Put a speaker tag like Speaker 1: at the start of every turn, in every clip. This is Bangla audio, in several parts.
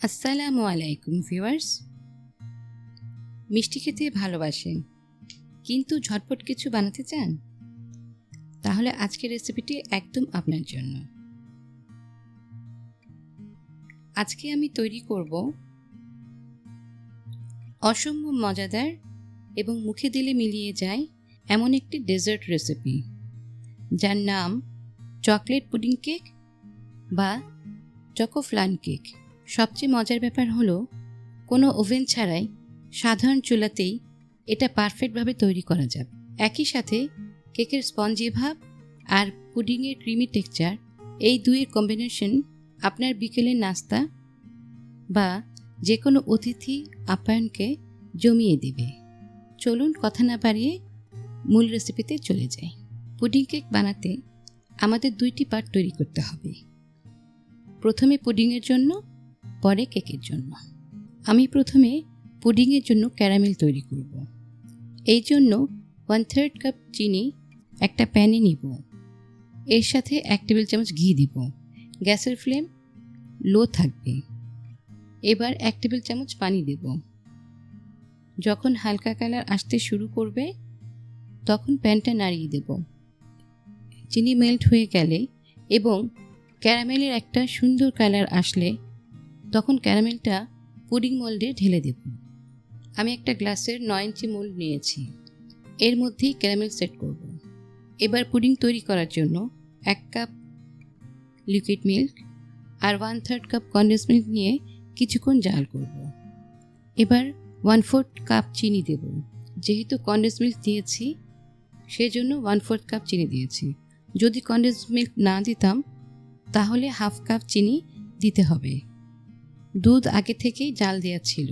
Speaker 1: আসসালামু আলাইকুম ভিউয়ার্স। মিষ্টি খেতে ভালোবাসেন কিন্তু ঝটপট কিছু বানাতে চান? তাহলে আজকের রেসিপিটি একদম আপনার জন্য। আজকে আমি তৈরি করব অসম্ভব মজাদার এবং মুখে দিলে মিলিয়ে যায় এমন একটি ডেজার্ট রেসিপি, যার নাম চকলেট পুডিং কেক বা চকোফ্লান কেক। সবচেয়ে মজার ব্যাপার হলো কোনো ওভেন ছাড়াই সাধারণ চুলাতেই এটা পারফেক্টভাবে তৈরি করা যাবে। একই সাথে কেকের স্পঞ্জি ভাব আর পুডিংয়ের ক্রিমি টেক্সচার, এই দুইয়ের কম্বিনেশন আপনার বিকেলের নাস্তা বা যে কোনো অতিথি আপ্যায়নকে জমিয়ে দেবে। চলুন কথা না বাড়িয়ে মূল রেসিপিতে চলে যাই। পুডিং কেক বানাতে আমাদের দুইটি পার্ট তৈরি করতে হবে, প্রথমে পুডিংয়ের জন্য, পরে কেকের জন্য। আমি প্রথমে পুডিংয়ের জন্য ক্যারামেল তৈরি করব। এই জন্য 1/3 কাপ চিনি একটা প্যানে নিব। এর সাথে 1 টেবিল চামচ ঘি দিব। গ্যাসের ফ্লেম লো থাকবে। এবার 1 টেবিল চামচ পানি দেব। যখন হালকা কালার আসতে শুরু করবে তখন প্যানটা নাড়িয়ে দেব। চিনি মেল্ট হয়ে গেলে এবং ক্যারামেলের একটা সুন্দর কালার আসলে তখন ক্যারামেলটা পুডিং মোল্ডে ঢেলে দেব। আমি একটা গ্লাসের 9 ইঞ্চি মোল্ড নিয়েছি, এর মধ্যেই ক্যারামেল সেট করব। এবার পুডিং তৈরি করার জন্য 1 কাপ লিকুইড মিল্ক আর 1/3 কাপ কনডেন্স মিল্ক নিয়ে কিছুক্ষণ জাল করব। এবার 1/4 কাপ চিনি দেব। যেহেতু কনডেন্স মিল্ক দিয়েছি সেজন্য 1/4 কাপ চিনি দিয়েছি। যদি কনডেন্স মিল্ক না দিতাম তাহলে 1/2 কাপ চিনি দিতে হবে। দুধ আগে থেকেই জাল দেওয়া ছিল,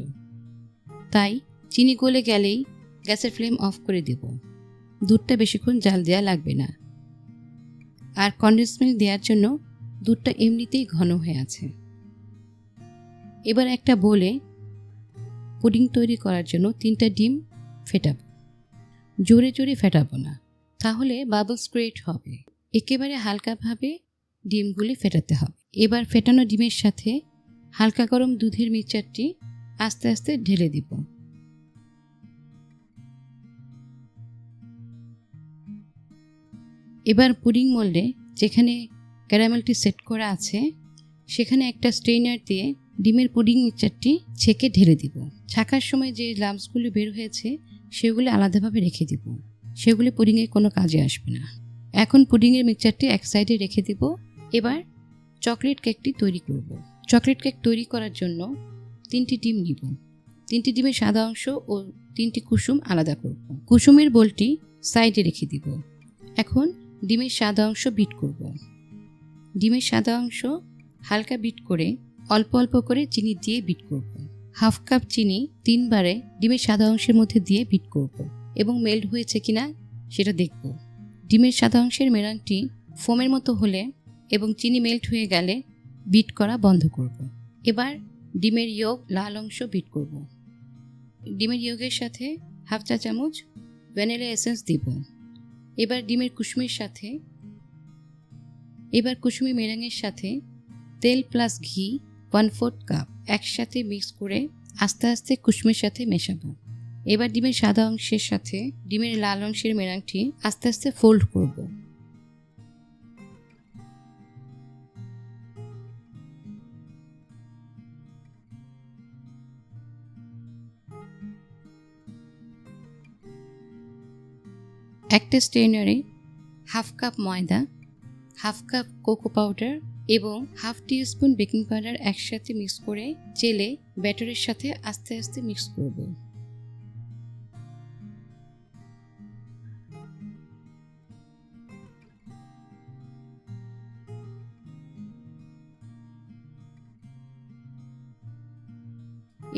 Speaker 1: তাই চিনি গলে গেলেই গ্যাসের ফ্লেম অফ করে দেব। দুধটা বেশিক্ষণ জাল দেওয়া লাগবে না। আর কনডেন্স মিল্ক দেওয়ার জন্য দুধটা এমনিতেই ঘন হয়ে আছে। এবার একটা বোলে পুডিং তৈরি করার জন্য 3টা ডিম ফেটাবো। জোরে জোরে ফেটাবো না, তাহলে বাবলস ক্রিয়েট হবে। একেবারে হালকাভাবে ডিমগুলি ফেটাতে হবে। এবার ফেটানো ডিমের সাথে হালকা গরম দুধের মিক্সচারটি আস্তে আস্তে ঢেলে দিব। এবার পুডিং মোল্ডে যেখানে ক্যারামেলটি সেট করা আছে সেখানে একটা স্ট্রেনার দিয়ে ডিমের পুডিং মিক্সচারটি ছেঁকে ঢেলে দিব। ছাঁকার সময় যে লাম্পসগুলি বের হয়েছে সেগুলি আলাদাভাবে রেখে দিব, সেগুলি পুডিংয়ে কোনো কাজে আসবে না। এখন পুডিংয়ের মিক্সচারটি এক সাইডে রেখে দিব। এবার চকলেট কেকটি তৈরি করব। চকলেট কেক তৈরি করার জন্য 3টি ডিম নিব। 3টি ডিমের সাদা অংশ ও 3টি কুসুম আলাদা করব। কুসুমের বোলটি সাইডে রেখে দিব। এখন ডিমের সাদা অংশ বিট করব। ডিমের সাদা অংশ হালকা বিট করে অল্প অল্প করে চিনি দিয়ে বিট করব। 1/2 কাপ চিনি 3 বারে ডিমের সাদা অংশের মধ্যে দিয়ে বিট করব এবং মেল্ট হয়েছে কিনা সেটা দেখব। ডিমের সাদা অংশের মেলানটি ফোমের মতো হলে এবং চিনি মেল্ট হয়ে গেলে বিট করা বন্ধ করব। এবার ডিমের ইয়ক লাল অংশ বিট করব। ডিমের ইয়কের সাথে 1/2 চা চামচ ভ্যানিলা এসেন্স দিব। এবার ডিমের কুসুমি মেলাঙের সাথে তেল প্লাস ঘি 1/4 কাপ একসাথে মিক্স করে আস্তে আস্তে কুসুমের সাথে মেশাবো। এবার ডিমের সাদা অংশের সাথে ডিমের লাল অংশের মেলাংটি আস্তে আস্তে ফোল্ড করব। একটা স্ট্রেনারে 1/2 কাপ ময়দা, 1/2 কাপ কোকো পাউডার এবং 1/2 টিস্পুন বেকিং পাউডার একসাথে মিক্স করে চেলে ব্যাটারের সাথে আস্তে আস্তে মিক্স করব।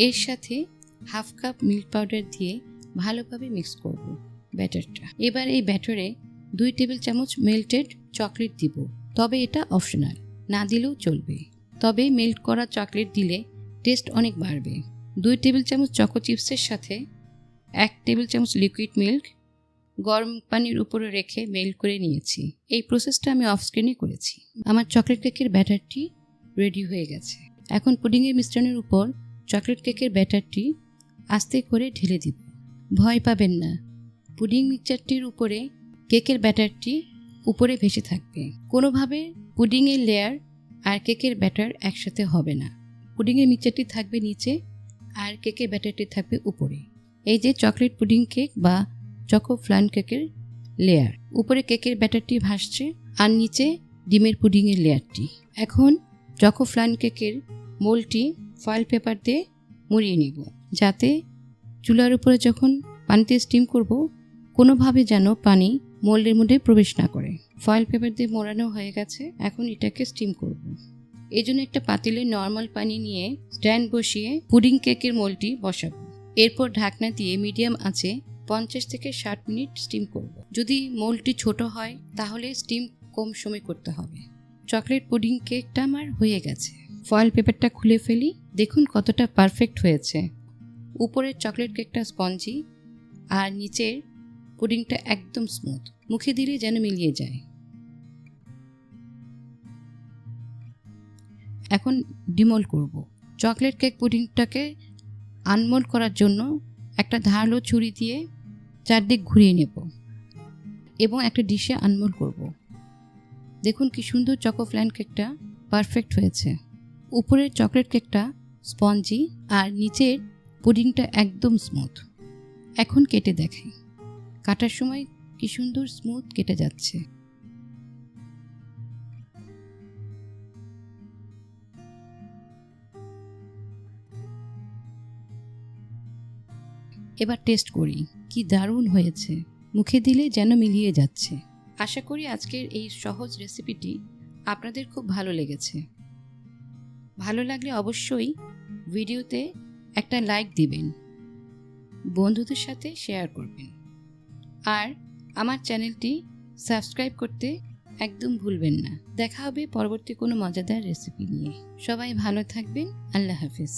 Speaker 1: এর সাথে 1/2 কাপ মিল্ক পাউডার দিয়ে ভালোভাবে মিক্স করব ব্যাটারটা। এবার এই ব্যাটারে 2 টেবিল চামচ মেল্টেড চকলেট দিব, তবে এটা অপশনাল, না দিলেও চলবে। তবে মেল্ট করা চকলেট দিলে টেস্ট অনেক বাড়বে। 2 টেবিল চামচ চকো চিপসের সাথে 1 টেবিল চামচ লিকুইড মিল্ক গরম পানির উপরে রেখে মেল্ট করে নিয়েছি। এই প্রসেসটা আমি অফ স্ক্রিনে করেছি। আমার চকলেট কেকের ব্যাটারটি রেডি হয়ে গেছে। এখন পুডিংয়ের মিশ্রণের উপর চকলেট কেকের ব্যাটারটি আস্তে করে ঢেলে দিব। ভয় পাবেন না, পুডিং মিক্সচারটির উপরে কেকের ব্যাটারটি উপরে ভেসে থাকবে। কোনোভাবে পুডিংয়ের লেয়ার আর কেকের ব্যাটার একসাথে হবে না। পুডিংয়ের মিক্সচারটি থাকবে নিচে আর কেকের ব্যাটারটি থাকবে উপরে। এই যে চকলেট পুডিং কেক বা চকো ফ্লান কেকের লেয়ার, উপরে কেকের ব্যাটারটি ভাসছে আর নিচে ডিমের পুডিংয়ের লেয়ারটি। এখন চকো ফ্লান কেকের মোলটি ফয়েল পেপার দিয়ে মুড়িয়ে নিব, যাতে চুলার উপরে যখন পানিতে স্টিম করব কোনোভাবে যেন পানি মোল্ডের মধ্যে প্রবেশ না করে। ফয়েল পেপার দিয়ে মোড়ানো হয়ে গেছে, এখন এটাকে স্টিম করব। এই জন্য একটা পাতিলে নর্মাল পানি নিয়ে স্ট্যান্ড বসিয়ে পুডিং কেকের মোলটি বসাবো। এরপর ঢাকনা দিয়ে মিডিয়াম আঁচে 50 থেকে 60 মিনিট স্টিম করব। যদি মোলটি ছোট হয় তাহলে স্টিম কম সময় করতে হবে। চকলেট পুডিং কেকটা আমার হয়ে গেছে। ফয়েল পেপারটা খুলে ফেলি, দেখুন কতটা পারফেক্ট হয়েছে। উপরের চকলেট কেকটা স্পঞ্জি আর নিচের পুডিংটা একদম স্মুথ, মুখে দিলে যেন মিলিয়ে যায়। এখন ডিমোল্ড করব। চকলেট কেক পুডিংটাকে আনমোল্ড করার জন্য একটা ধারালো ছুরি দিয়ে চারদিক ঘুরিয়ে নেব এবং একটা ডিশে আনমোল্ড করব। দেখুন কি সুন্দর চকো ফ্ল্যান কেকটা পারফেক্ট হয়েছে। উপরের চকলেট কেকটা স্পঞ্জি আর নিচের পুডিংটা একদম স্মুথ। এখন কেটে দেখাই, কাটার সময় কি সুন্দর স্মুথ কেটে যাচ্ছে। এবার টেস্ট করি, কি দারুণ হয়েছে, মুখে দিলে যেন মিলিয়ে যাচ্ছে। আশা করি আজকের এই সহজ রেসিপিটি আপনাদের খুব ভালো লেগেছে। ভালো লাগলে অবশ্যই ভিডিওতে একটা লাইক দিবেন, বন্ধুদের সাথে শেয়ার করবেন আর আমার চ্যানেলটি সাবস্ক্রাইব করতে একদম ভুলবেন না। দেখা হবে পরবর্তী কোনো মজাদার রেসিপি নিয়ে। সবাই ভালো থাকবেন। আল্লাহ হাফেজ।